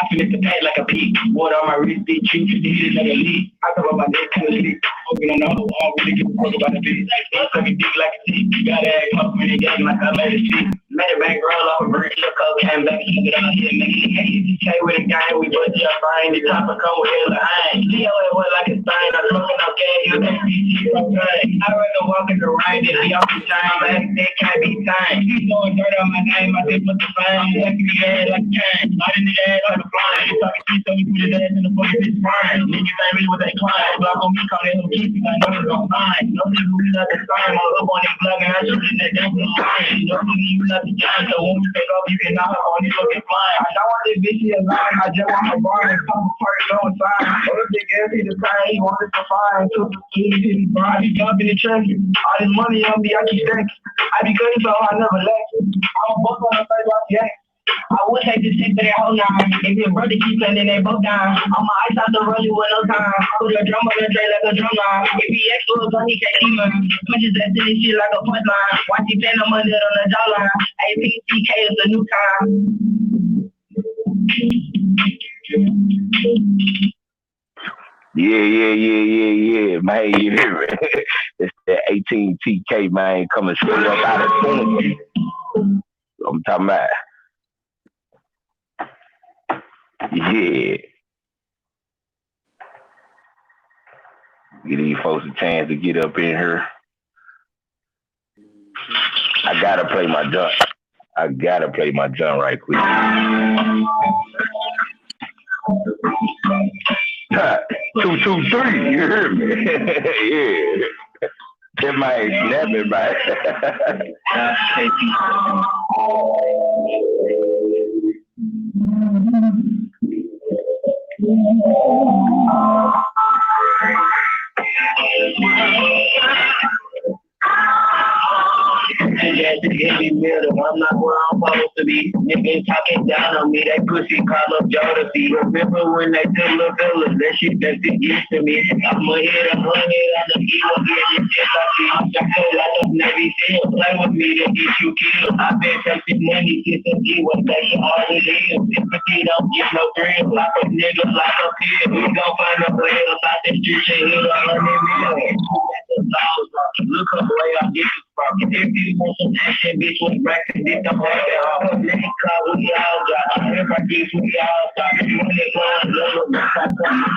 I feel the pain like a peak. Water on my wrist, bitch, you can hit another leak. I cover my neck to the leak. Smoking on the hoe, I don't really give a fuck about the bitch. Ain't sucking dick like a tick. Gotta act up when it gang like I made a shit. Made a bank roll off a bridge, a coke, came back, took it out here, make it hate. K with a gang, we bust your brain. The top will come with hella iron. Leo, it was like a sign. I'm smoking no gas, you can't be shit on time. I rather walk in the rain than be off the time. But that can't be time. You throwing dirt on my name, I just put the fine. Like the ass like a can. I didn't ass like a flying. You talking shit, so we put his ass in the fucking bitch frying. Niggas ain't really what they climb. Block on me, call that little keep. I know it's gon' find. No nigga, we not the same. All up on that block and I shoot in that damn line. No nigga, you not the giant. So when we take off, you can knock up on this fucking flying. I don't want this bitch here lying. I just want her bar and come apart and go inside. Other big ass, he the same. He wanted to find. Took the keys, he body, jump in the trenches. All this money on me, I keep stacking. I be good, so I never lack. I'm a buck on the face like that. I would take this shit for that whole nine. If your brother keep playing, then they both down. I'm my ice out the rolling with no time. Put a drum on the tray like a drum line. If he extra gun, he can't keep him. Punches that silly shit like a punch line. Watch he playing them under on the jawline. APCK is a new time. Yeah, man, you hear me? It's that 18 TK, man, coming straight up out of Tennessee. I'm talking about, yeah. Give these folks a chance to get up in here. I gotta play my jump right quick. 223, you hear me? Yeah. That might snap it, man. I'm not where I'm supposed to be. Niggas talking down on me, that pussy call up Jodeci. Remember when they took little fellas, that shit that shit gets to me. I'ma hit 100 on the beat, I'm getting shit I see. I'm shackled like a Navy SEAL. Play with me to get you killed. I've been chasing money since the G was taking all the deals. Sympathy don't get no thrill. Like a nigga, like a pill. We gon' find a way about the street and hit 100 million. Look up the way I get this from. If you want some action, bitch, what's practice? This the whole thing. Let me call, we all drop. Everybody, we all stop. You want it, one, little, stop coming.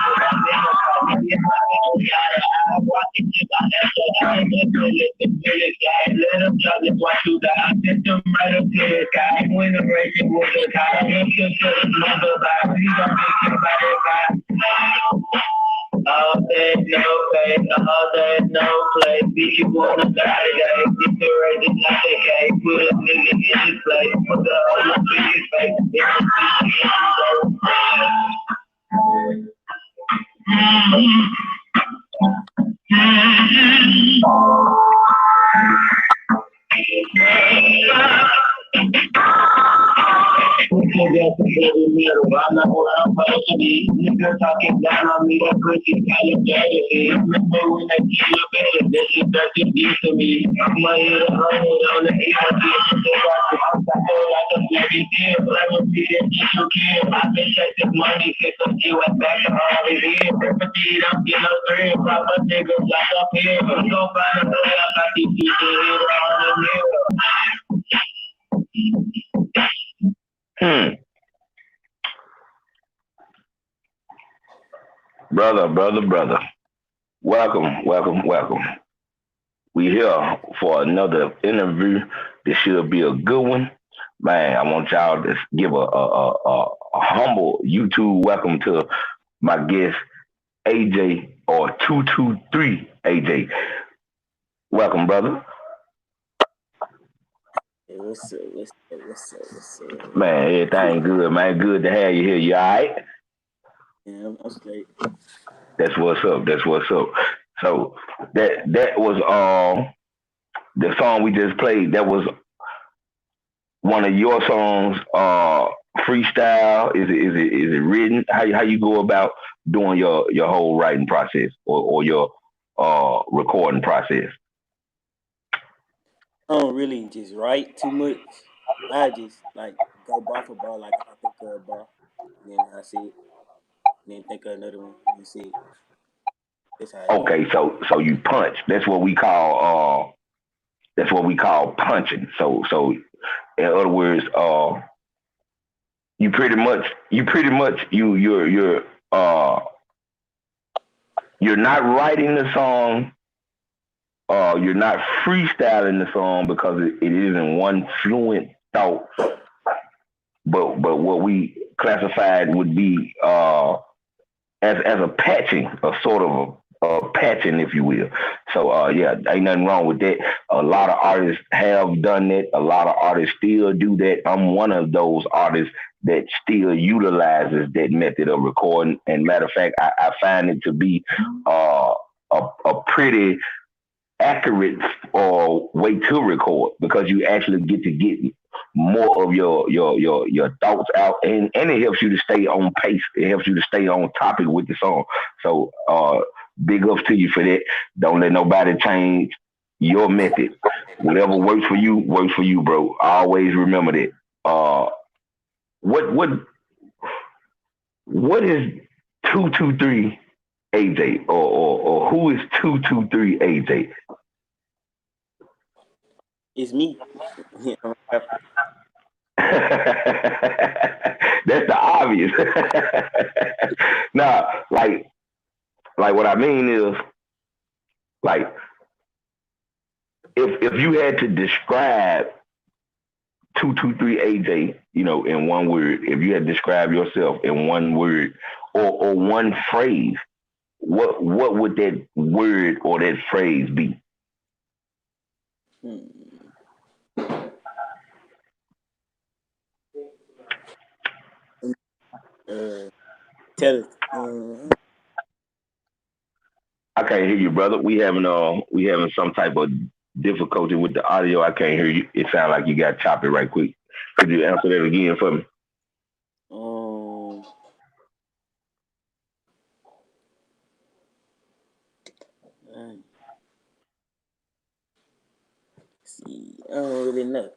I'm walking to my left, so I ain't gonna let the village guy. Let them drop this watch you die. I sent them right up to the sky. When the racing was a tie, I'm to the mother by. We gon' make it by the guy. All that no pay, all that no play. Bitch, you wanna die today? Get the race, it's not the game. Put a nigga in his place. Put the whole up in his face. I'm not where I'm supposed to be. Niggas talking down on me, that pussy kind of dirty. Remember when they get up in this shit dirty deep to me. I'ma hit 100 on the ear, I'm like a Navy SEAL. Play with me, then get you killed. I've been chasing money since the G went back to all his ears. Sympathy don't get no thrill. Proper niggas like up here. We gon' find a way out like these people hit on the mirror. Brother. Welcome. We here for another interview. This should be a good one. Man, I want y'all to give a humble YouTube welcome to my guest, AJ, or 223 AJ. Welcome, brother. Hey, what's up? Man, everything good, man. Good to have you here. You all right? Yeah, I'm straight. That's what's up. So that was the song we just played. That was one of your songs. Freestyle. Is it written? How you go about doing your whole writing process or your recording process? I don't really just write too much. I just like go bar for bar, like I think of a bar. You know what I see it. Then think of another one. You see it. That's how Okay, so you punch. That's what we call punching. So in other words, uh you're not writing the song, you're not freestyling the song because it isn't one fluent thought, but what we classified would be as a patching, a sort of a patching, if you will. So yeah, ain't nothing wrong with that. A lot of artists have done that. A lot of artists still do that. I'm one of those artists that still utilizes that method of recording. And matter of fact, I find it to be uh, a pretty accurate or way to record because you actually get more of your thoughts out, and it helps you to stay on pace. It helps you to stay on topic with the song. So big ups to you for that. Don't let nobody change your method. Whatever works for you, bro. Always remember that. What what what is 223 AJ, or who is 223 AJ? it's me. That's the obvious. Now, like what I mean is, like, if you had to describe 223 AJ, in one word, if you had to describe yourself in one word or one phrase, what would that word or that phrase be? Hmm. Uh, tell it. I can't hear you, brother. We having some type of difficulty with the audio. I can't hear you. It sounds like you got choppy right quick. Could you answer that again for me? Um, uh, see, I don't really know.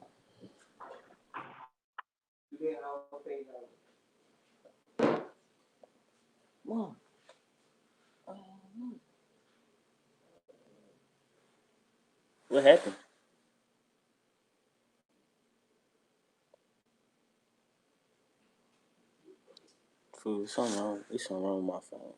Mom, what happened? Fool, something wrong. It's something wrong with my phone.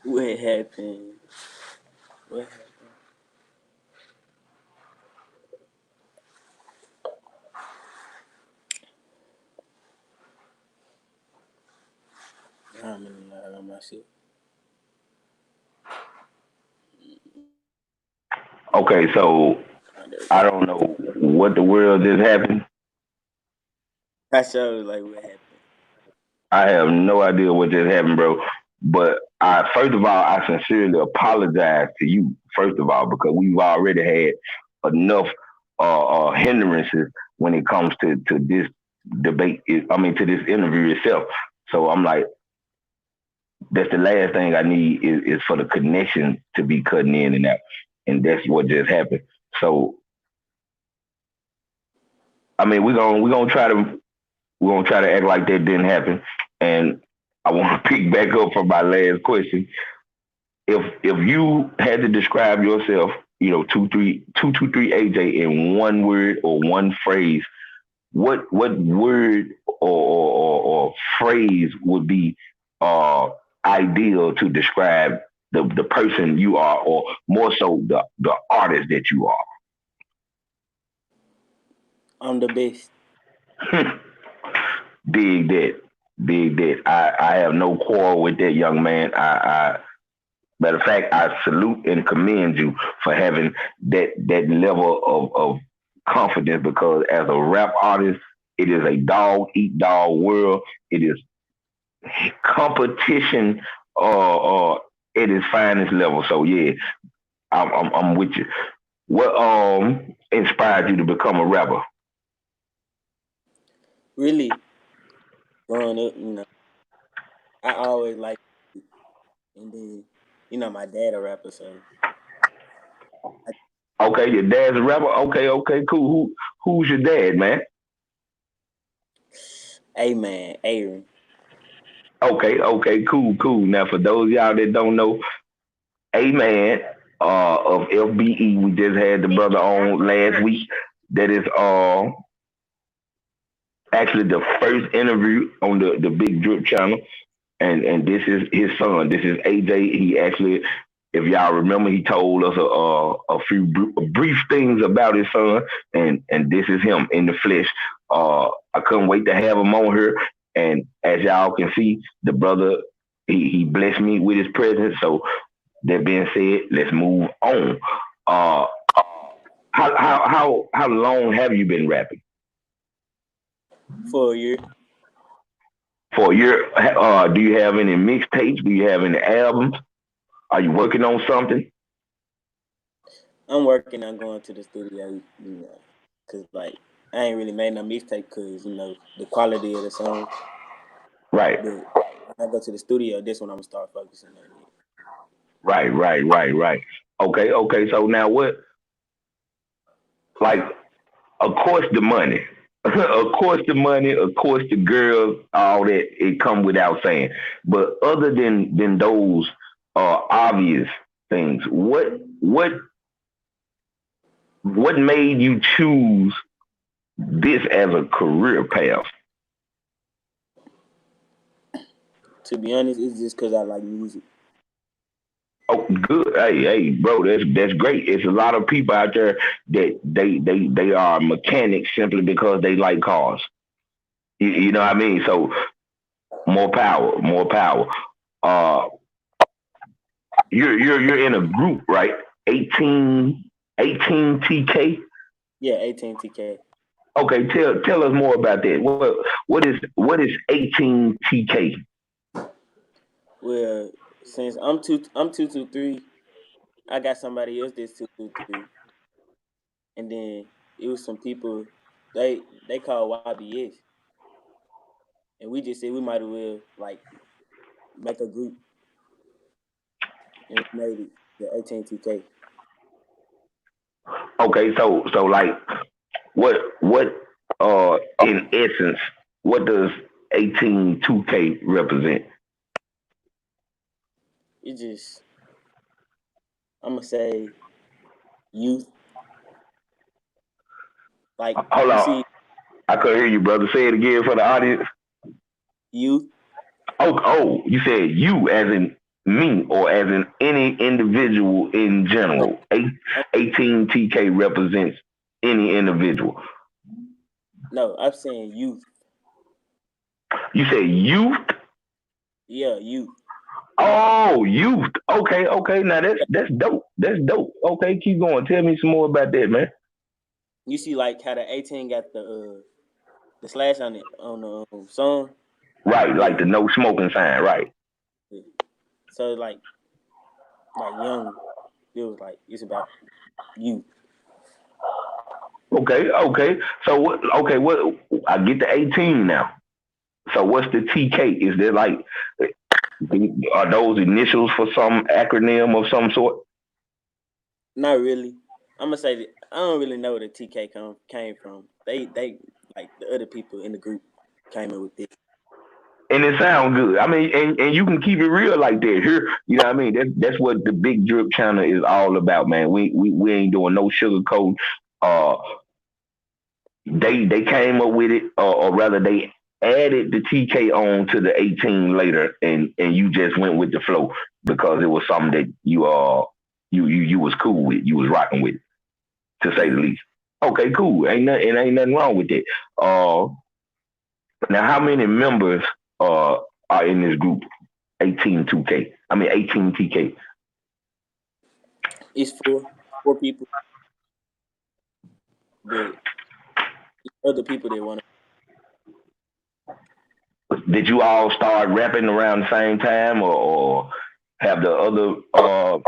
What happened? What happened? I'm in the on my shit. Okay, so Oh, there we I go. don't know what the world just happened. I showed like what happened. I have no idea what just happened, bro. But first of all, I sincerely apologize to you, first of all, because we've already had enough hindrances when it comes to this debate. I mean, to this interview itself. So I'm like, that's the last thing I need is for the connection to be cutting in and out, and that's what just happened. So I mean, we're gonna try to act like that didn't happen. And I want to pick back up from my last question. If you had to describe yourself, 223 AJ in one word or one phrase, what word or phrase would be uh, ideal to describe the person you are, or more so the artist that you I'm the best. are? Dig that, dig that. I have no quarrel with that, young man. Matter of fact, I salute and commend you for having that level of confidence, because as a rap artist, it is a dog eat dog world. It is competition at its finest level. So yeah, I'm with you. What inspired you to become a rapper? Really, growing up, I always liked it. And then, my dad a rapper, so I, Okay, your dad's a rapper. Okay, cool. Who's your dad, man? hey man, Aaron. Okay, cool. Now, for those of y'all that don't know, A Man of FBE, we just had the brother on last week. That is actually the first interview on the Big Drip channel, and this is his son. This is AJ. He actually, if y'all remember, he told us a few brief things about his son, and this is him in the flesh. I couldn't wait to have him on here, and as y'all can see, the brother he blessed me with his presence. So that being said, let's move on. Uh, how long have you been rapping? For a year. For a year. Do you have any mixtapes? Do you have any albums? Are you working on something? I'm working on going to the studio, cause like I ain't really made no mixtape, cause the quality of the song. Right, But when I go to the studio, this one I'm gonna start focusing on it. right. Okay. So now what? Like, of course, the money. Of course, the money. Of course, the girls. All that it come without saying. But other than those obvious things, what made you choose this as a career path? To be honest, it's just cause I like music. Oh, good. Hey, bro, that's great. It's a lot of people out there that they are mechanics simply because they like cars. You know what I mean? So more power, more power. Uh, you're in a group, right? 18 TK. Yeah, 18 TK. Okay, tell us more about that. What is 18 TK? Well, since I'm 223, I got somebody else that's 223, and then it was some people they call YBS, and we just said we might as well like make a group, and we made it the 18 TK. Okay, so like what in essence what does 18 2K represent? It just I'm gonna say youth, like Hold you on. see I couldn't hear you, brother. Say it again for the audience. youth. Oh, you said you as in me or as in any individual in No, general. 18 TK represents any individual. no, I'm saying youth. You said youth? Yeah, youth. Oh, youth. Okay. Now that's dope. That's dope. Okay, keep going. Tell me some more about that, man. You see, like how the 18 got the slash on it on the song. Right, like Yeah, the no smoking sign, right. yeah. So like young, it was like it's about youth. Okay. So what I get to 18 now. So what's the TK? Is there like are those initials for some acronym of some sort? Not really. I'm gonna say that I don't really know where the TK came from. They like the other people in the group came in with this. And it sounds good. I mean, and you can keep it real like that. Here, you know what I mean? That's what the Big Drip channel is all about, man. We ain't doing no sugarcoat. Uh they came up with it, or rather they added the TK on to the 18 later, and you just went with the flow because it was something that you was cool with, you was rocking with, to say Yeah. the least. Okay, cool. Ain't nothing wrong with that. Now how many members are in this group? 18 2K. I mean 18 TK. It's four people, but it's other people that want to. Did you all start rapping around the same time, or have the other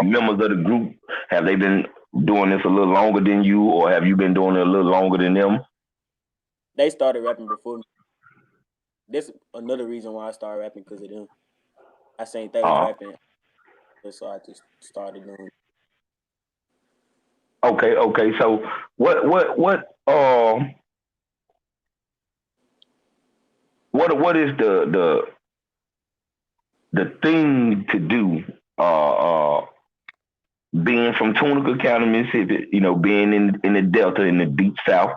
members of the group Have they been doing this a little longer than you, or have you been doing it a little longer than them? They started rapping before me. That's another reason why I started rapping, because of them. I seen they was rapping, so I just started doing it. Okay. So what is the thing to do? Being from Tunica County, Mississippi, being in the Delta, in the deep South,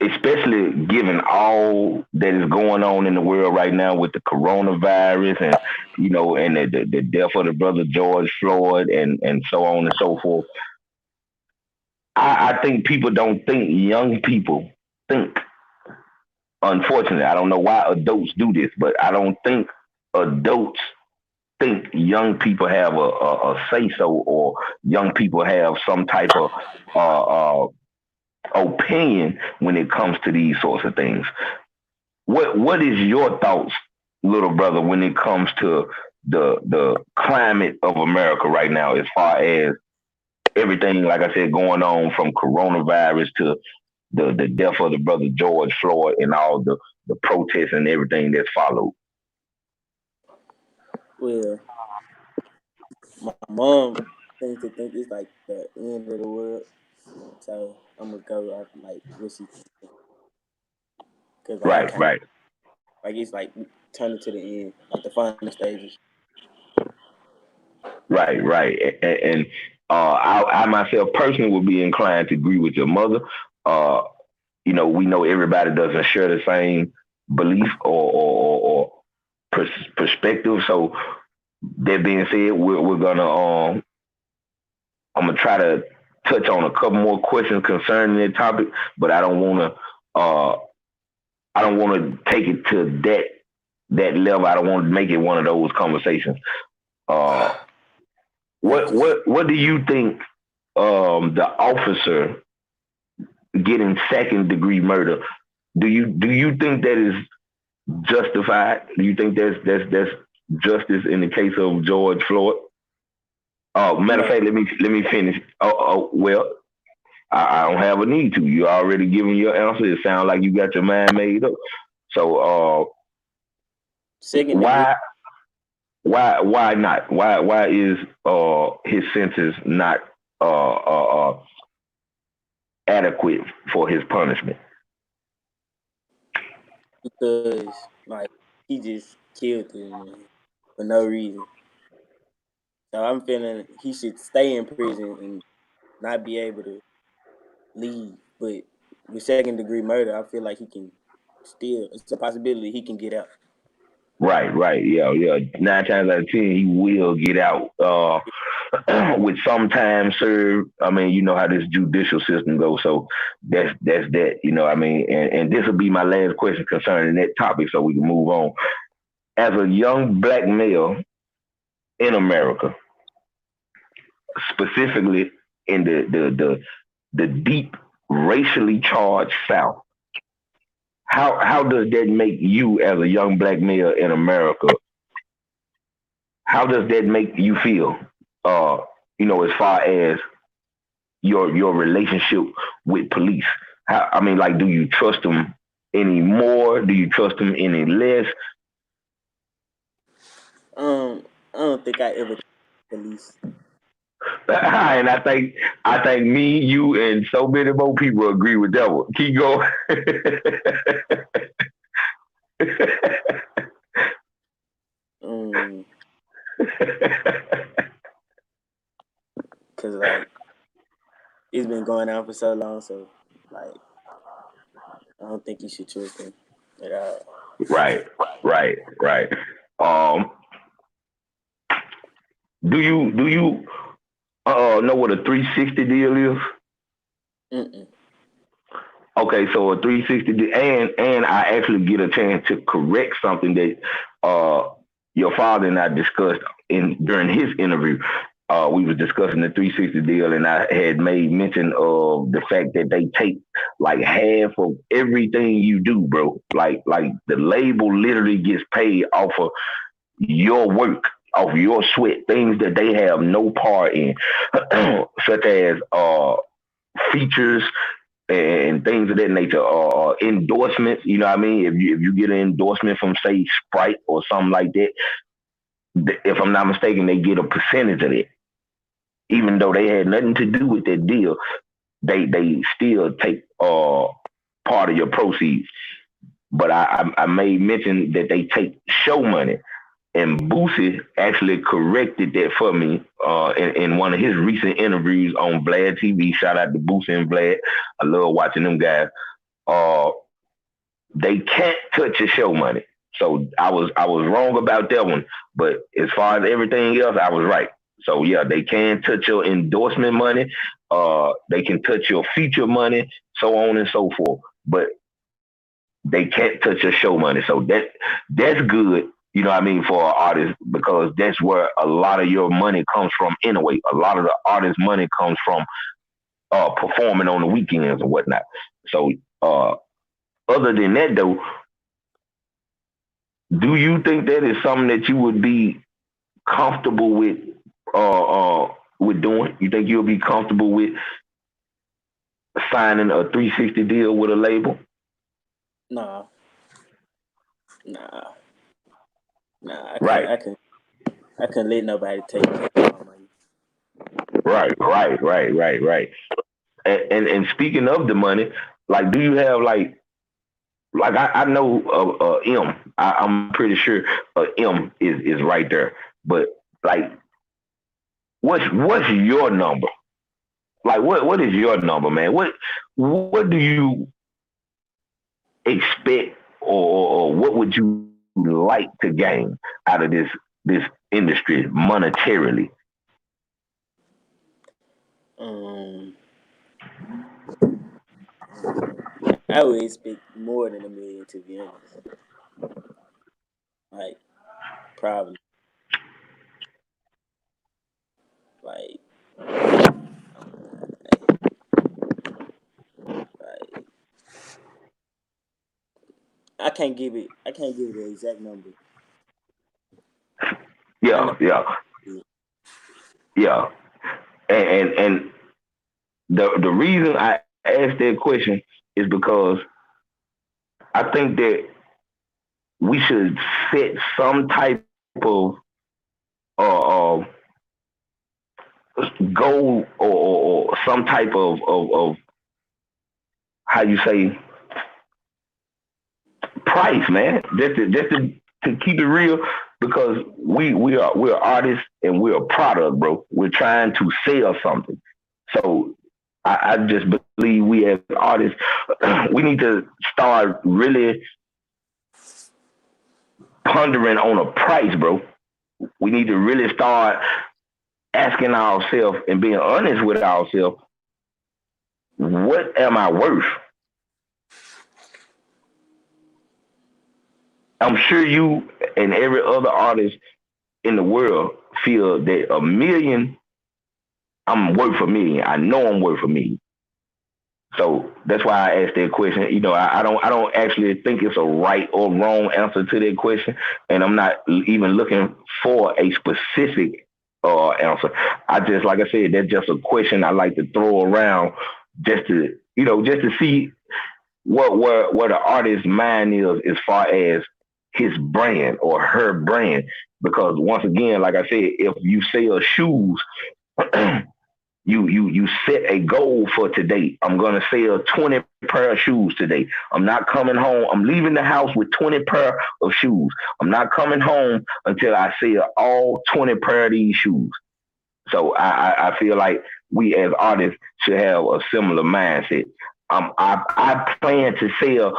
especially given all that is going on in the world right now with the coronavirus and and the death of the brother George Floyd and so on and so forth. I think people don't think young people think. Unfortunately, I don't know why adults do this, but I don't think adults think young people have a say so, or young people have some type of opinion when it comes to these sorts of things. What is your thoughts, little brother, when it comes to the climate of America right now, as far as everything, like I said, going on from coronavirus to the death of the brother George Floyd and all the protests and everything that's followed? Well, my mom tends to think it's like the end of the world, so I'm gonna go off like what she thinks. Cause like Right, right. like it's like turning to the end, like the final stages. Right. And I myself personally would be inclined to agree with your mother. We know everybody doesn't share the same belief or perspective. So that being said, we're gonna I'm gonna try to touch on a couple more questions concerning that topic, but I don't want to take it to that level. I don't want to make it one of those conversations. What do you think the officer getting second degree murder? Do you think that is justified? Do you think that's justice in the case of George Floyd? Matter of fact, let me finish. Well, I don't have a need to. You already given your answer. It sounds like you got your mind made up. So second degree. Why not? Why is his sentence not adequate for his punishment? Because like he just killed him for no reason. So I'm feeling he should stay in prison and not be able to leave. But with second degree murder, I feel like he can still. It's a possibility he can get out. Right. Yeah. 9 times out of 10, he will get out with some time served. I mean, you know how this judicial system goes. So that's that. You know what I mean? And this will be my last question concerning that topic, so we can move on. As a young black male in America, specifically in the deep racially charged South, how does that make you as a young black male in America? How does that make you feel? As far as your relationship with police. Like, do you trust them any more? Do you trust them any less? I don't think I ever police. And I think me, you, and so many more people agree with that one. Keep going. Cause like it's been going on for so long, so like I don't think you should trust him at all. Right. Do you know what a 360 deal is? Mm-mm. Okay, so a 360 and I actually get a chance to correct something that your father and I discussed during his interview. We was discussing the 360 deal, and I had made mention of the fact that they take like half of everything you do, bro. Like the label literally gets paid off of your work. off your sweat, things that they have no part in, such as features and things of that nature, endorsements. You know what I mean? If you get an endorsement from say Sprite or something like that, if I'm not mistaken, they get a percentage of it, even though they had nothing to do with that deal. They still take part of your proceeds. But I made mention that they take show money. And Boosie actually corrected that for me in one of his recent interviews on Vlad TV. Shout out to Boosie and Vlad. I love watching them guys. Uh, they can't touch your show money. So I was wrong about that one. But as far as everything else, I was right. So yeah, they can touch your endorsement money. They can touch your feature money, so on and so forth. But they can't touch your show money. So that's good, you know what I mean, for an artist, because that's where a lot of your money comes from anyway. A lot of the artist money comes from performing on the weekends and whatnot. So other than that though, do you think that is something that you would be comfortable with doing? You think you'll be comfortable with signing a 360 deal with a label? Nah, nah, nah. Right. I couldn't let nobody take care of my money. Right. And speaking of the money, like, do you have like I know M. I'm pretty sure M is right there. But like, what's your number? Like, what is your number, man? What do you expect, or what would you like to gain out of this industry monetarily? Um, I would expect more than $1 million, to be honest. Like, probably like like I can't give it. I can't give it the exact number. I know. Yeah. And the reason I asked that question is because I think that we should set some type of uh, uh, goal, or some type of how you say price, man. Just to keep it real, because we're artists and we're a product, bro. We're trying to sell something. So I just believe we as artists, we need to start really pondering on a price, bro. We need to really start asking ourselves and being honest with ourselves. What am I worth? I'm sure you and every other artist in the world feel that a million, I'm worth $1 million. I know I'm worth $1 million. So that's why I asked that question. You know, I don't actually think it's a right or wrong answer to that question, and I'm not even looking for a specific answer. I just, like I said, that's just a question I like to throw around, just to see where the artist's mind is as far as his brand or her brand. Because once again, like I said, if you sell shoes, you set a goal for today. I'm gonna sell 20 pair of shoes today. I'm not coming home. I'm leaving the house with 20 pair of shoes. I'm not coming home until I sell all 20 pair of these shoes. So I feel like we as artists should have a similar mindset. I plan to sell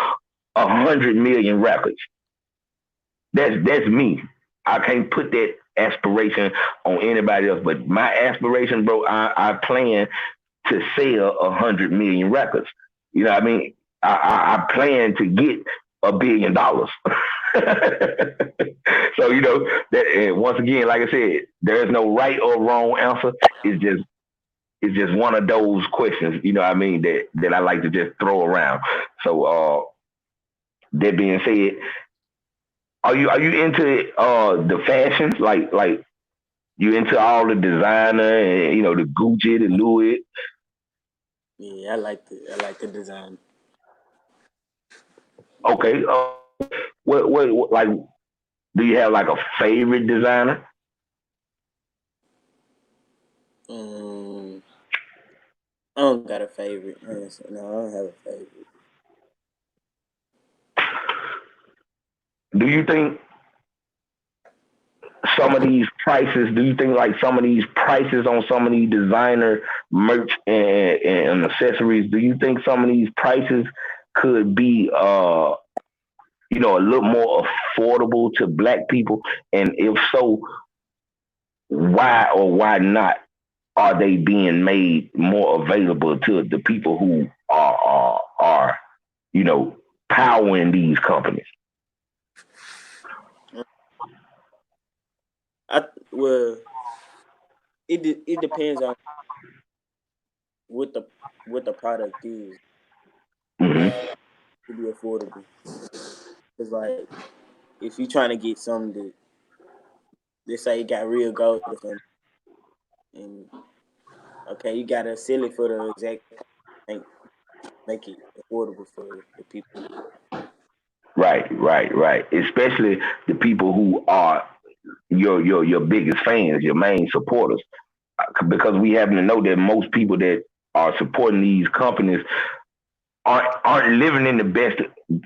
100 million records. That's me. I can't put that aspiration on anybody else, but my aspiration, bro, I plan to sell 100 million records. You know what I mean? I plan to get $1 billion. So that, and once again, like I said, there is no right or wrong answer. It's just one of those questions. You know what I mean? That I like to just throw around. So that being said, Are you into the fashion? Like you into all the designer and the Gucci, the Louis? Yeah, I like the design. Okay. What like do you have like a favorite designer? Um, I don't got a favorite. Honestly. No, I don't have a favorite. Do you think some of these prices? Do you think like some of these prices on some of these designer merch and accessories? Do you think some of these prices could be a little more affordable to black people? And if so, why or why not are they being made more available to the people who are you know powering these companies? Well, it depends on what the product is Hmm. to be affordable. It's like if you're trying to get something that, let's say, you got real gold or something, and okay, you gotta sell it for the exact make make it affordable for the people. Right, right, right. Especially the people who are your biggest fans, your main supporters, because we happen to know that most people that are supporting these companies aren't living in the best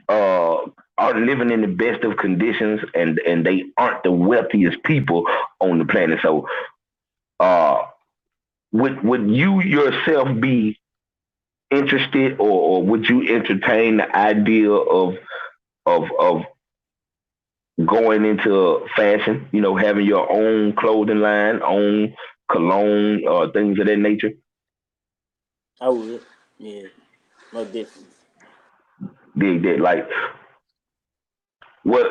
uh aren't living in the best of conditions, and they aren't the wealthiest people on the planet. So uh would you yourself be interested, or would you entertain the idea of going into fashion, having your own clothing line, own cologne, or things of that nature? I would, yeah, most definitely. Dig that. Like what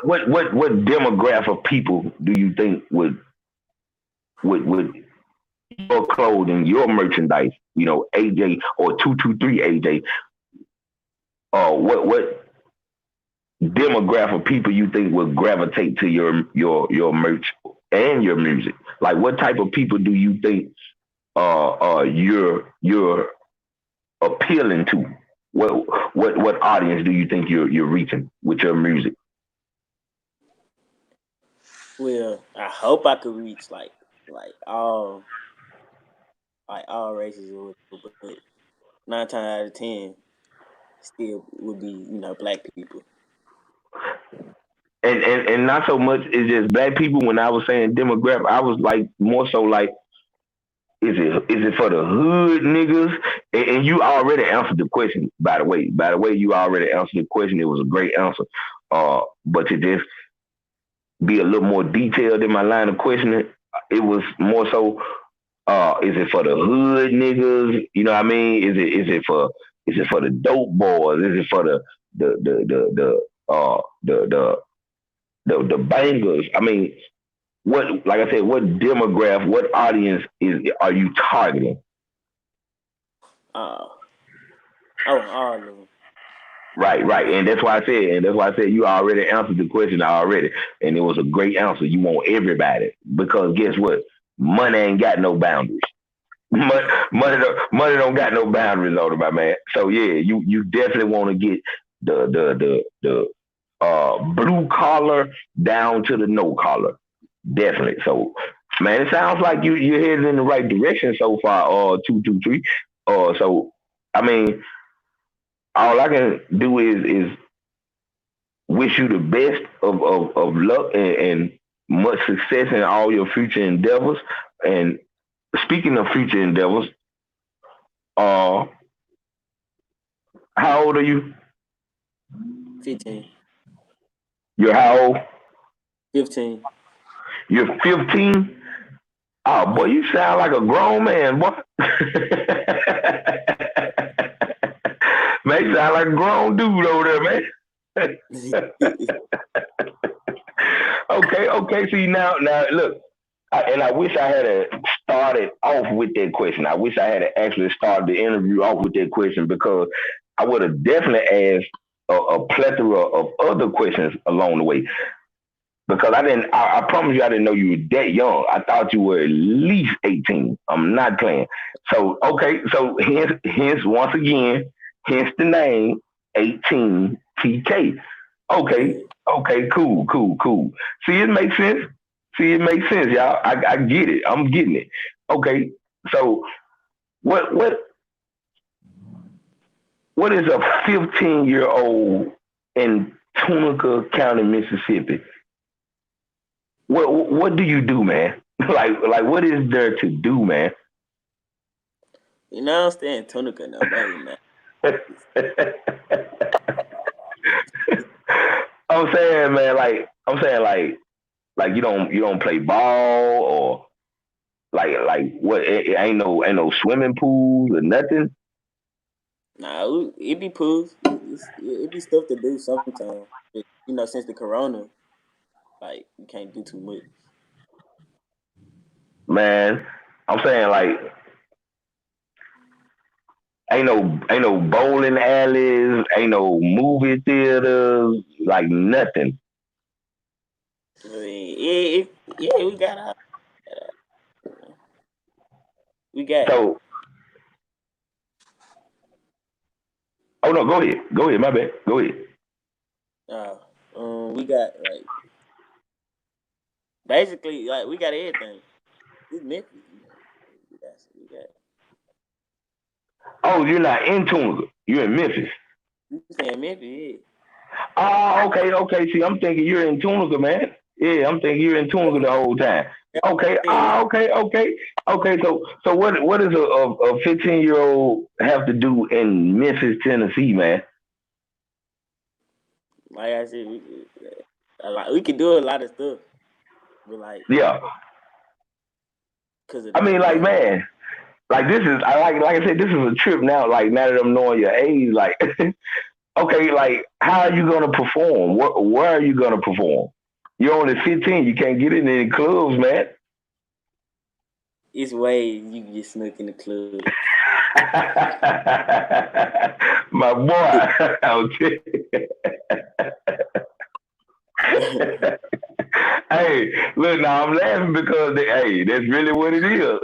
what demographic of people do you think would your clothing, your merchandise, AJ or 223 AJ, what demographic of people you think would gravitate to your merch and your music? Like what type of people do you think you're appealing to? What audience do you think you're reaching with your music? Well, I hope I could reach like all races or whatever, but 9 times out of 10 still would be black people. And not so much it's just black people. When I was saying demographic, I was like more so like, is it for the hood niggas? And you already answered the question, by the way. By the way, you already answered the question. It was a great answer. But to just be a little more detailed in my line of questioning, it was more so, is it for the hood niggas? You know what I mean? Is it for the dope boys? Is it for the bangers? I mean, like I said, what demographic, what audience are you targeting? Uh, I want all of them. Right, right, and that's why I said you already answered the question already, and it was a great answer. You want everybody, because guess what? Money ain't got no boundaries. Money don't got no boundaries on it, my man. So yeah, you definitely want to get the blue collar down to the no collar, definitely. So man, it sounds like you're headed in the right direction so far. 223. So I mean, all I can do is wish you the best of luck and much success in all your future endeavors. And speaking of future endeavors, uh, how old are you? 15. You're how old? 15. You're 15. Oh boy, Yeah. you sound like a grown man, boy. Man, you sound like a grown dude over there, man. Okay, okay. See now, look, and I wish I had started off with that question. I wish I had actually started the interview off with that question, because I would have definitely asked. a plethora of other questions along the way. Because I promise you, I didn't know you were that young. I thought you were at least 18. I'm not playing. So, okay, so hence once again, hence the name 18 TK. Okay, Yeah. okay, cool. See, it makes sense. See, it makes sense, y'all. I get it. I'm getting it. Okay, so what what is a 15-year-old in Tunica County, Mississippi? What do you do, man? Like what is there to do, man? You know, I'm staying Tunica no more, man. I'm saying, man, I'm saying like you don't play ball or like what it ain't no swimming pools or nothing. Nah, it be pools. It be stuff to do sometimes. But, you know, since the corona, like you can't do too much. Man, I'm saying like ain't no bowling alleys, ain't no movie theaters, like nothing. I mean, yeah, we got So oh no, go ahead, my bad, go ahead. uh, we got like basically like we got everything. It's Memphis, you know. We got Oh, you're not in Tunica, you're in Memphis. you saying Memphis, yeah. Oh, okay. See, I'm thinking you're in Tunica, man. Yeah, I'm thinking you're in Tunica the whole time. Okay. Yeah, Okay. So what does a 15-year-old have to do in Memphis, Tennessee, man? like I said, we could do a lot of stuff, but like Yeah. because of I the mean, like, corona. man, like this is like I said, this is a trip now. Like now that I'm knowing your age, like okay, like how are you gonna perform? Where are you gonna perform? You're only 15. You can't get in any clubs, man. It's ways you can get snuck in the club. My boy, I'll tell you. Hey, look, now I'm laughing because hey, that's really what it is.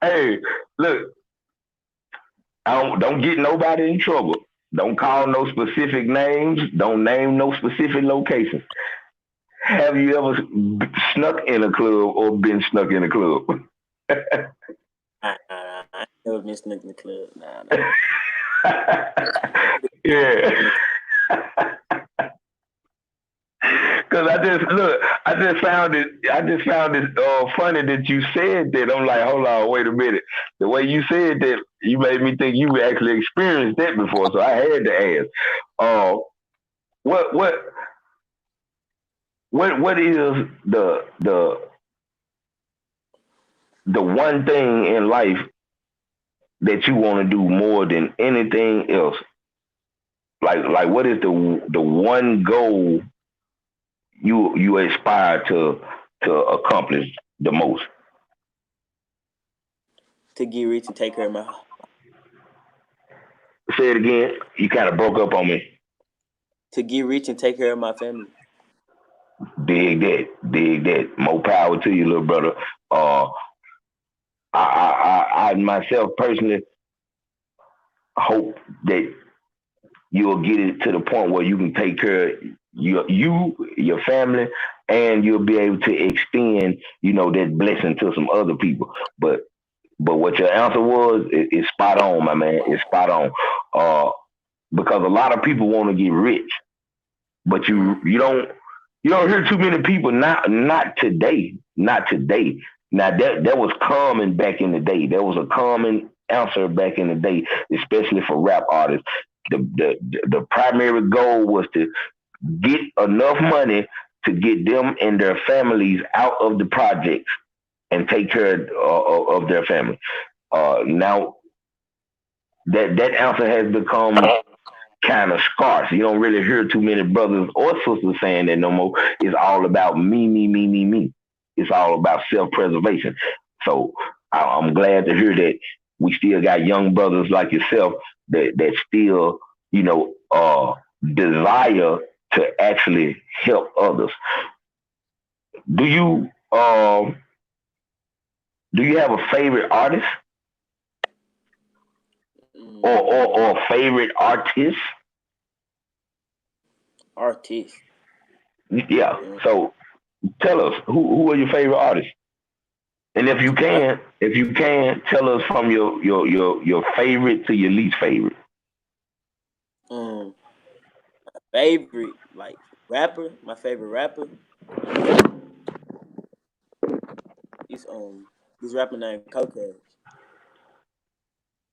Hey, look, don't get nobody in trouble. Don't call no specific names. Don't name no specific locations. Have you ever snuck in a club or been snuck in a club? I never been snuck in the club. Nah. In Yeah. the Cause I just found it funny that you said that. I'm like, hold on, wait a minute. The way you said that, you made me think you actually experienced that before. So I had to ask. Uh, what what what is the one thing in life that you want to do more than anything else? Like what is the one goal you aspire to accomplish the most? to get rich and take care of my Say it again. You kind of broke up on me. to get rich and take care of my family. Dig that. More power to you, little brother. Uh, I myself personally hope that you'll get it to the point where you can take care of your family, and you'll be able to extend, that blessing to some other people. But what your answer was is spot on, my man. It's spot on. Uh, because a lot of people want to get rich, but Mm. you don't hear too many people, not today. Now that was common back in the day. That was a common answer back in the day, especially for rap artists. The primary goal was to get enough money to get them and their families out of the projects and take care of their family. Now that answer has become kind of scarce. You don't really hear too many brothers or sisters saying that no more. It's all about me. It's all about self preservation. So I'm glad to hear that we still got young brothers like yourself that still desire to actually help others. Do you do you have a favorite artist or a favorite artist? Artist. Yeah. So tell us who are your favorite artists, and if you can, tell us from your favorite to your least favorite. Favorite like rapper. My favorite rapper. He's this rapper named Cocash.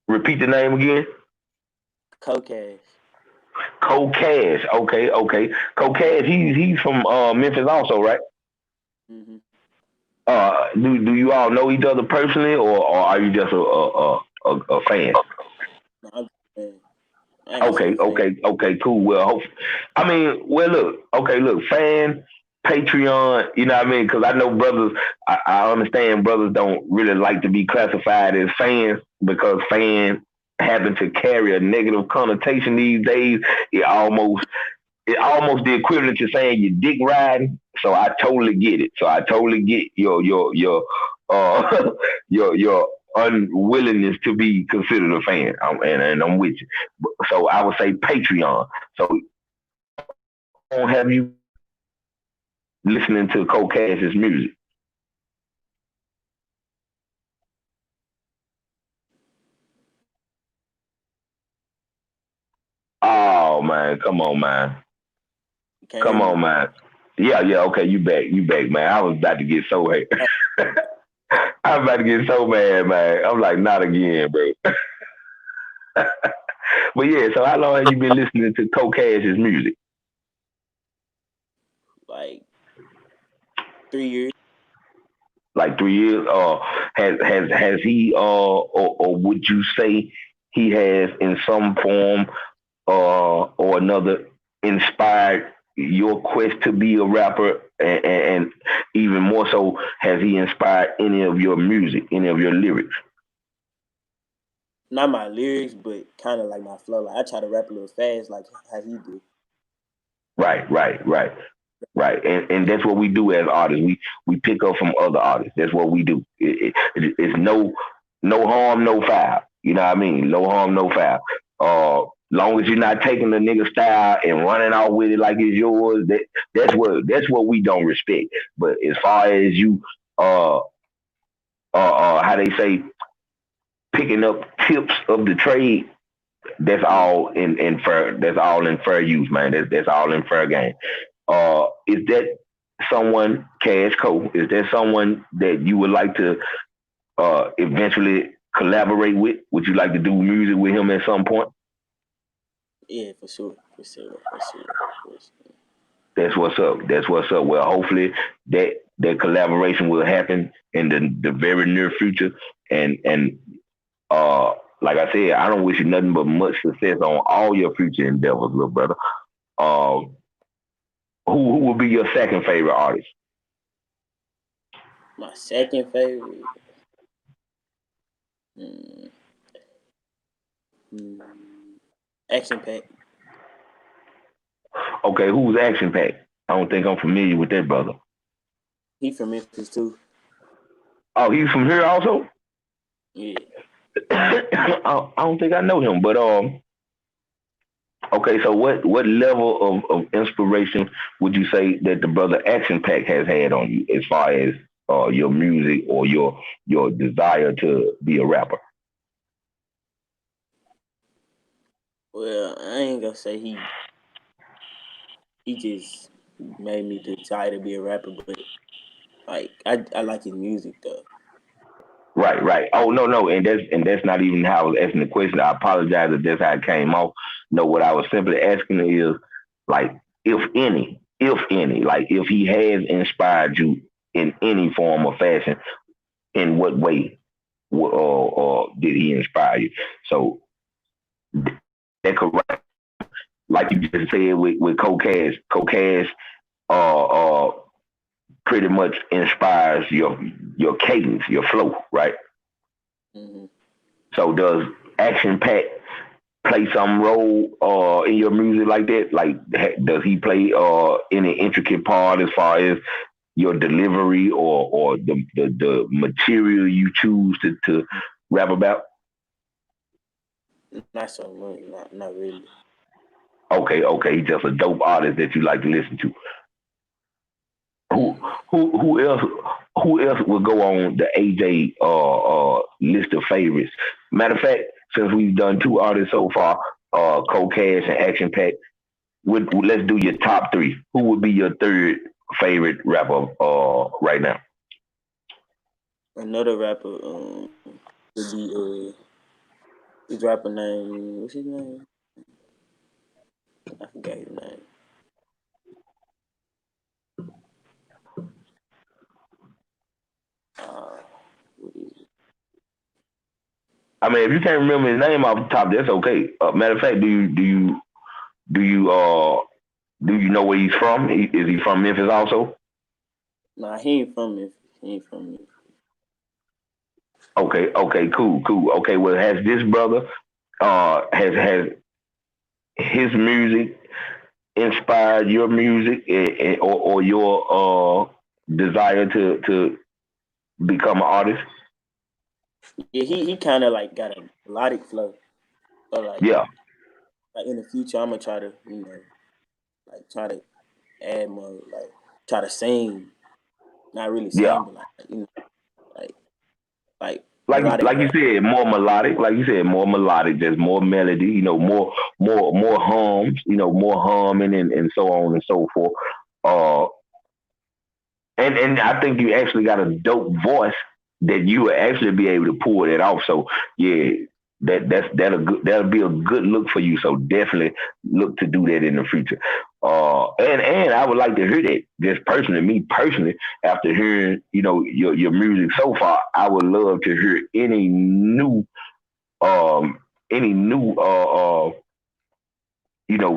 Repeat the name again. Cocash. Cocash. Okay. Cocash. He's from Memphis also, right? Mm-hmm. Do you all know each other personally, or are you just a fan? No, I'm just Okay, cool. Well, look, fan, Patreon, you know what I mean? Because I know brothers, I understand brothers don't really like to be classified as fans because fans happen to carry a negative connotation these days. It almost the equivalent to saying you dick riding. So I totally get it. So I totally get uh your unwillingness to be considered a fan. And I'm with you. So I would say Patreon. So have you listening to Cocash's music? Oh man, come on, man. Can't hear me. Man. Yeah, okay, you back, man. I was about to get so hate. I was about to get so mad, man. I'm like, not again, bro. But yeah, so how long have you been listening to Cocash's music? Like 3 years. Like 3 years? Has he or would you say he has in some form or another inspired your quest to be a rapper, and even more so, has he inspired any of your music, any of your lyrics? Not my lyrics, but kind of like my flow. Like I try to rap a little fast, like how he do. Right. And that's what we do as artists. We pick up from other artists. That's what we do. It's no harm, no foul. You know what I mean? No harm, no foul. Long as you're not taking the nigga style and running off with it like it's yours, that's what we don't respect. But as far as you how they say, picking up tips of the trade, that's all in fair. That's all in fair use, man. That's all in fair game. Is that someone, Cash Co? Is that someone that you would like to eventually collaborate with? Would you like to do music with him at some point? Yeah, for sure. That's what's up. Well, hopefully that collaboration will happen in the very near future. And like I said, I don't wish you nothing but much success on all your future endeavors, little brother. Uh, who will be your second favorite artist? My second favorite. Mm, Action Pack. Okay, who's Action Pack? I don't think I'm familiar with that brother. He from Memphis too. Oh, he's from here also? Yeah. I don't think I know him, but okay. So what level of inspiration would you say that the brother Action Pack has had on you as far as your music or your desire to be a rapper? Well, I ain't gonna say he just made me desire to be a rapper, but like I like his music though. Right. Oh no, and that's not even how I was asking the question. I apologize if that's how it came off. No, what I was simply asking is like, if any, like if he has inspired you in any form or fashion, in what way or did he inspire you? So that correct, like you just said with Cocash uh pretty much inspires your cadence, your flow, right? Mm-hmm. So does Action Pack play some role in your music like that? Like, does he play any intricate part as far as your delivery or the material you choose to rap about? Not so much, not really. Okay, he's just a dope artist that you like to listen to. Who Mm. who else would go on the AJ list of favorites? Matter of fact, since we've done two artists so far, Cold Cash and Action Pack, let's do your top three. Who would be your third favorite rapper right now? Another rapper would be his rapper name. What's his name? I forgot his name. Uh, what is it? I mean, if you can't remember his name off the top, that's okay. Matter of fact, do you do you know where he's from? Is he from Memphis also? Nah, he ain't from Memphis. He ain't from Memphis. Okay, cool. Okay, well, has this brother has his music inspired your music or your desire to become an artist? Yeah, he kind of like got a melodic flow. So Yeah, like in the future, I'm gonna try to like try to add more like try to sing, not really yeah. sing, but like like melodic Like you rap. said, more melodic. Like you said, more melodic. There's more melody. You know, more hums. You know, more humming and so on and so forth. Uh, and I think you actually got a dope voice that you will actually be able to pull that off. So yeah, that'll be a good look for you. So definitely look to do that in the future. And I would like to hear that. Just personally, me personally, after hearing your music so far, I would love to hear um any new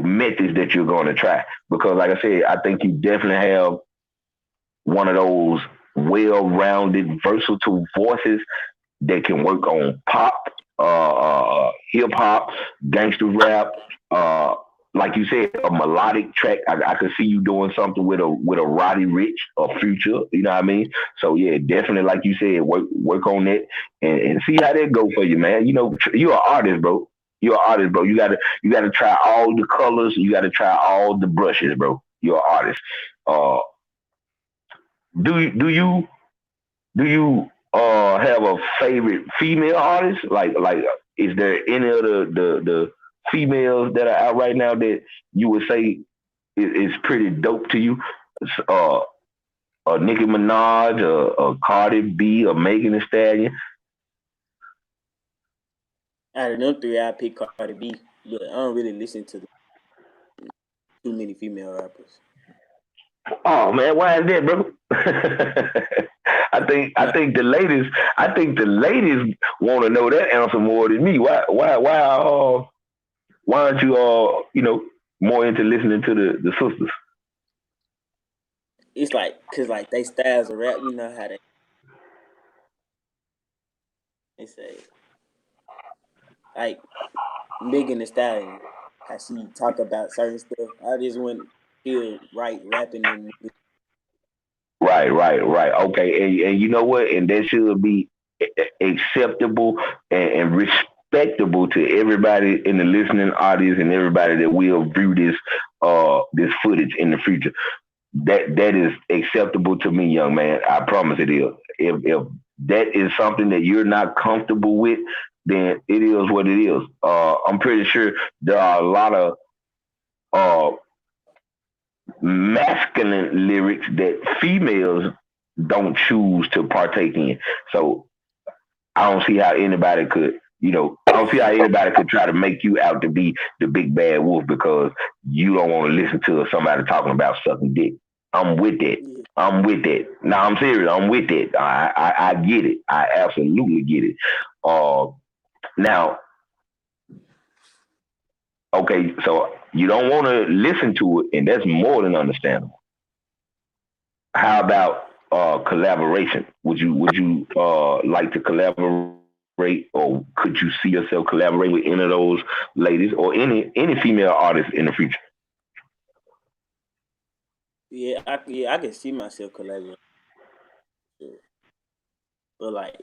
methods that you're going to try because like I said, I think you definitely have one of those well-rounded, versatile voices that can work on pop, hip hop, gangster rap. Uh, like you said, a melodic track. I could see you doing something with a Roddy Rich or Future. You know what I mean? So yeah, definitely, like you said, work on that and see how that go for you, man. You know, you're an artist, bro. You're an artist, bro. You gotta try all the colors. You gotta try all the brushes, bro. You're an artist. Uh, do you do you have a favorite female artist? Like is there any of the females that are out right now that you would say is pretty dope to you? Uh, a Nicki Minaj, a Cardi B, a Megan Thee Stallion. Out of them three, I pick Cardi B, but I don't really listen to too many female rappers. Oh man, why is that, bro? I Nah, think the ladies want to know that answer more than me. Why aren't you more into listening to the sisters? it's like cause like they styles of rap, you know how they say like Megan Thee Stallion, how she talk about certain stuff. I just wouldn't feel right rapping in. Right. Okay, and you know what? And that should be acceptable and respectable to everybody in the listening audience and everybody that will view this footage in the future. That is acceptable to me, young man. I promise it is. If that is something that you're not comfortable with, then it is what it is. I'm pretty sure there are a lot of uh, masculine lyrics that females don't choose to partake in. So I don't see how anybody could, I don't see how anybody could try to make you out to be the big bad wolf because you don't want to listen to somebody talking about sucking dick. I'm with that. Yeah. I'm with that. No, I'm serious. I'm with that. I get it. I absolutely get it. Uh, now, okay, so you don't want to listen to it, and that's more than understandable. How about collaboration? Would you like to collaborate or could you see yourself collaborating with any of those ladies or any female artists in the future? Yeah, I can see myself collaborating, but like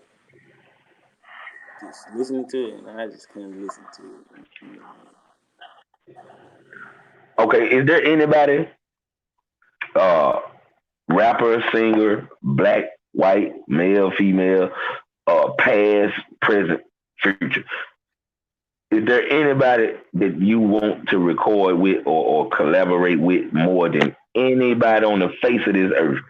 just listening to it, and I just couldn't listen to it. Okay, is there anybody, uh, rapper, singer, black, white, male, female, past, present, future? Is there anybody that you want to record with or collaborate with more than anybody on the face of this earth?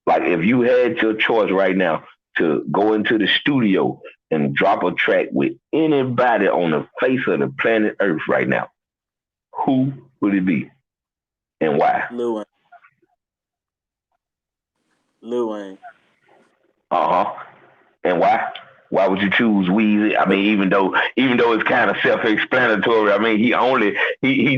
Like if you had your choice right now to go into the studio and drop a track with anybody on the face of the planet Earth right now, who would it be and why? Lil Wayne. Lil Wayne. Uh-huh. And why? Why would you choose Weezy? I mean, even though it's kind of self-explanatory. I mean, he's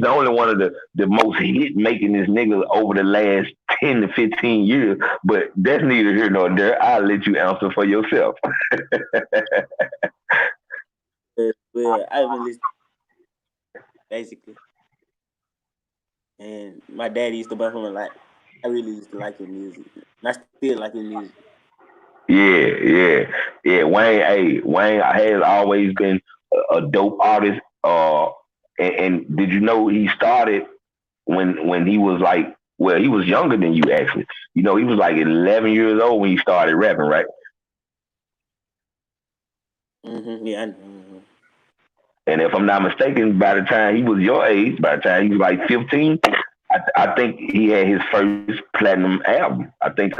the only one of the most hit making this nigga over the last 10 to 15 years. But that's neither here nor there. I'll let you answer for yourself. Well, I've been listening basically, and my daddy used to buy from a lot. I really used to like his music. And I still like his music. Yeah. Wayne has always been a dope artist. And did you know he started when he was like, well, he was younger than you actually. You know, he was like 11 years old when he started rapping, right? Yeah, I know. And if I'm not mistaken, by the time he was your age, by the time he was like 15, I think he had his first platinum album. I think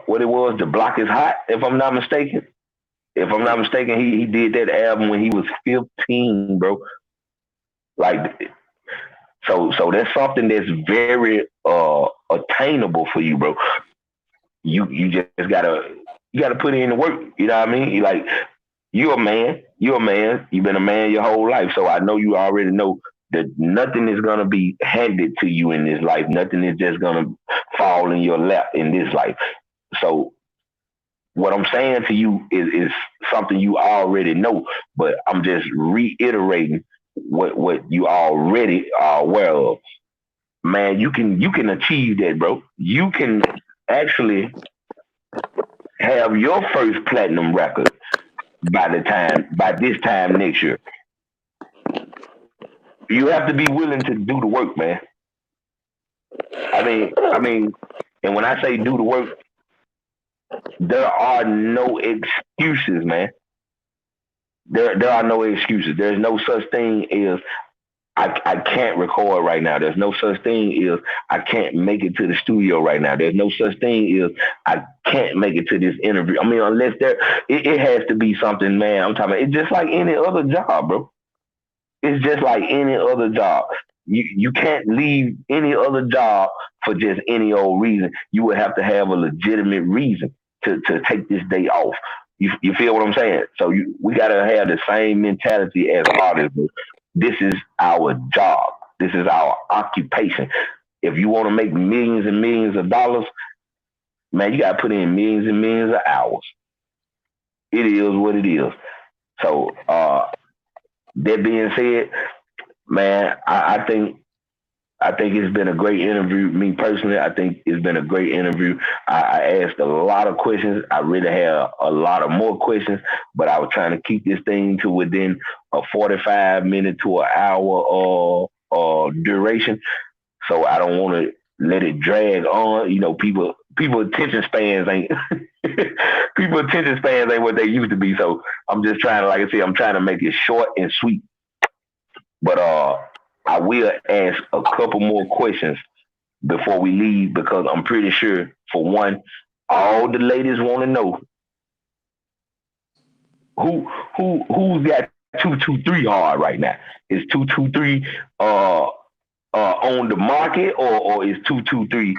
what it was, The Block is Hot, if I'm not mistaken. If I'm not mistaken, he did that album when he was 15, bro. Like, so that's something that's very attainable for you, bro. You just gotta put in the work. You know what I mean? You like you're a man. You're a man. You've been a man your whole life. So I know you already know that nothing is gonna be handed to you in this life. Nothing is just gonna fall in your lap in this life. So what I'm saying to you is something you already know, but I'm just reiterating what you already are aware of. Man, you can achieve that, bro. You can actually have your first platinum record by this time next year. You have to be willing to do the work, man. I mean, and when I say do the work, there are no excuses, man. There are no excuses. There's no such thing as I can't record right now. There's no such thing as I can't make it to the studio right now. There's no such thing as I can't make it to this interview. I mean, unless it has to be something, man. I'm talking about, it's just like any other job, bro. It's just like any other job. You can't leave any other job for just any old reason. You would have to have a legitimate reason to take this day off. You feel what I'm saying? So we gotta have the same mentality as artists. This is our job. This is our occupation. If you want to make millions and millions of dollars, man, you gotta put in millions and millions of hours. It is what it is. So that being said, man, I think it's been a great interview. Me personally, I think it's been a great interview. I asked a lot of questions. I really had a lot of more questions, but I was trying to keep this thing to within a 45 minute to an hour duration. So I don't want to let it drag on. You know, people attention spans ain't people attention spans ain't what they used to be. So I'm just trying to, like I said, I'm trying to make it short and sweet. But I will ask a couple more questions before we leave because I'm pretty sure, for one, all the ladies want to know who's got 223 hard right now. Is 223 on the market or is 223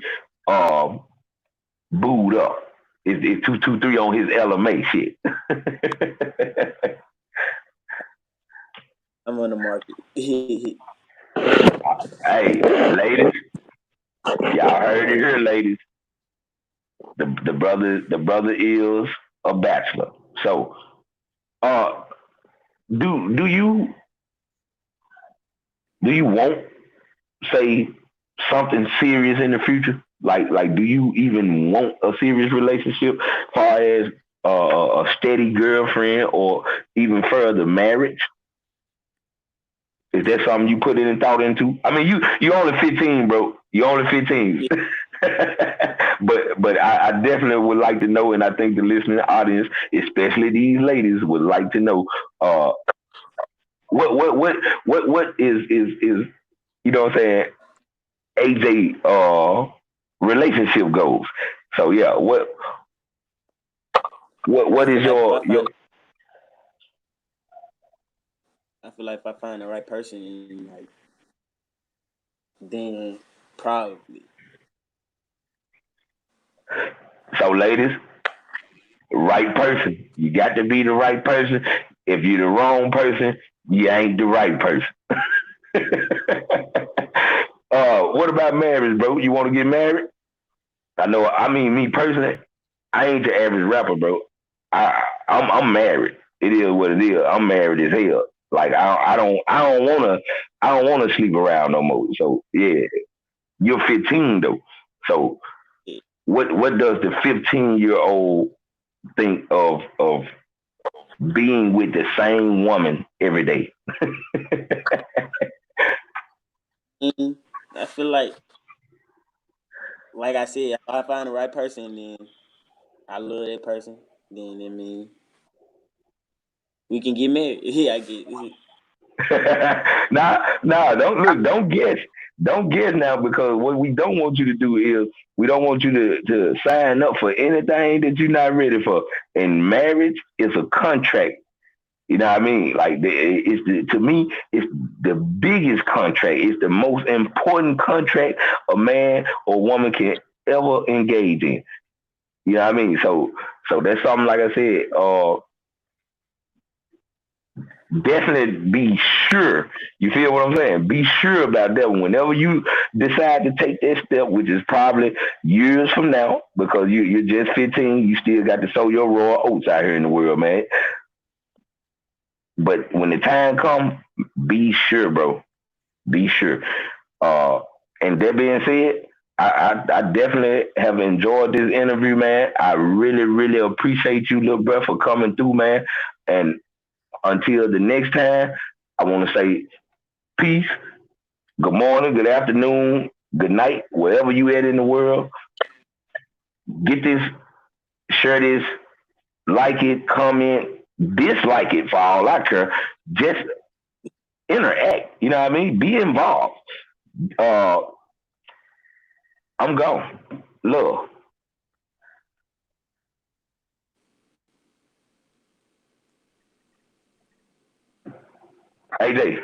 booed up? Is 223 on his LMA shit? I'm on the market. Hey, ladies, y'all heard it here, ladies. The brother is a bachelor. So, uh, do you want say something serious in the future? Like, do you even want a serious relationship, far as a steady girlfriend, or even further marriage? Is that something you put any thought into? I mean, you only 15, bro. You only 15. Yeah. But I definitely would like to know, and I think the listening audience, especially these ladies, would like to know uh, what is you know what I'm saying, AJ relationship goals. So yeah, I what feel is like if your I feel like if I find the right person, like then probably. so ladies, right person. You got to be the right person. If you're the wrong person, you ain't the right person. What about marriage, bro? You want to get married? I know. I mean, me personally, I ain't the average rapper, bro. I'm married. It is what it is. I'm married as hell. Like I don't wanna sleep around no more. So yeah, you're 15 though. So what does the 15-year-old think of being with the same woman every day? Mm-hmm. I feel like I said, if I find the right person, then I love that person. Then I mean, we can get married. Yeah, I get it. Nah, don't look, don't guess now, because what we don't want you to do is we don't want you to sign up for anything that you're not ready for. And marriage is a contract. You know what I mean? Like to me, it's the biggest contract. It's the most important contract a man or woman can ever engage in. You know what I mean? So that's something, like I said. Definitely be sure. You feel what I'm saying? Be sure about that one. Whenever you decide to take that step, which is probably years from now, because you're just 15, you still got to sow your raw oats out here in the world, man. But when the time comes, be sure, bro. Be sure. Uh, and that being said, I definitely have enjoyed this interview, man. I really, really appreciate you, little bro, for coming through, man. And until the next time, I want to say peace, good morning, good afternoon, good night, wherever you at in the world. Get this, share this, like it, comment, dislike it for all I care. Just interact. You know what I mean? Be involved. Uh, I'm gone. Love. AJ.